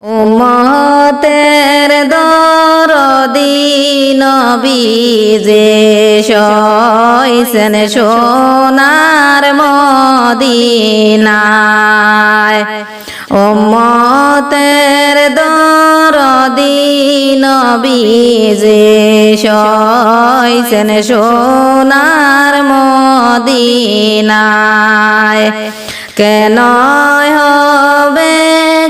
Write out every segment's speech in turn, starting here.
উম্মতের দরদি নবী যে সইছেন সোনার মদিনায়। উম্মতের দরদি নবী যে সইছেন সোনার মদিনায়। কেন হবে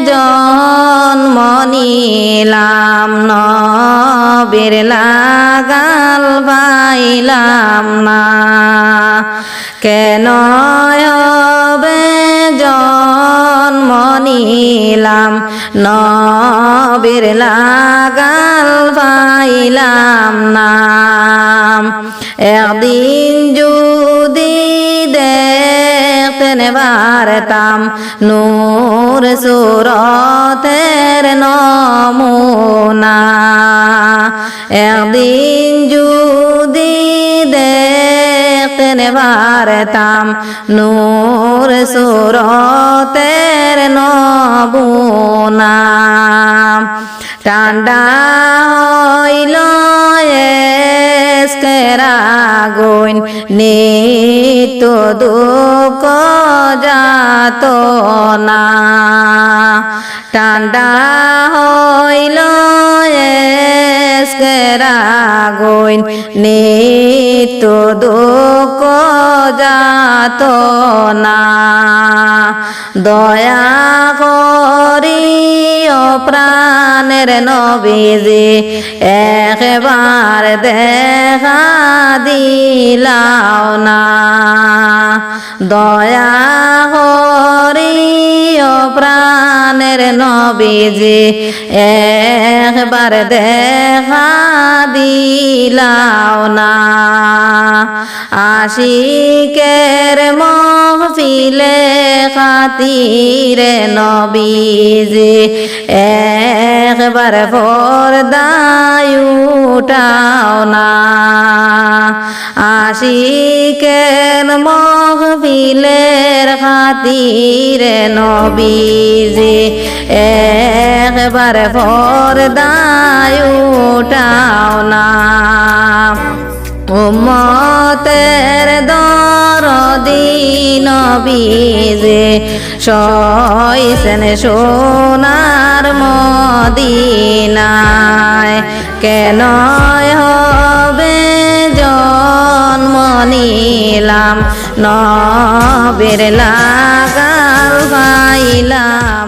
জন্ম নিলাম নবীর লাগাল পাইলাম না। কেন হবে জন্ম নিলাম নবীর লাগাল পাইলাম না। একদিন যদি দেখতেন পারতাম নূর সুরতের নমুনা। একদিন যদি দেখতেন পারতাম নূর সুরতের নমুনা। ঠান্ডা হইল এসকের আগুন নিত্য দুঃখ যাত না। ঠান্ডা হইল এসকের আগুন নিত্য দুঃখ যাত না। দয়া করি ও প্রাণের নবীজি একবার দেখা দিলাও না। দয়া করি ও প্রাণের নবীজি একবার দেখা দিলাও না। আশিকের মহফিলে খাতিরে নবীজি একবার পর্দায় উঠাও না। আশিকের মহফিলের খাতিরে নবীজি একবার পর্দায় উঠাও না। উম্মতের দরদি নবীজি সইছেন সোনার মদিনায়। কেন হবে জন্ম নিলাম নবীর লাগাল পাইলাম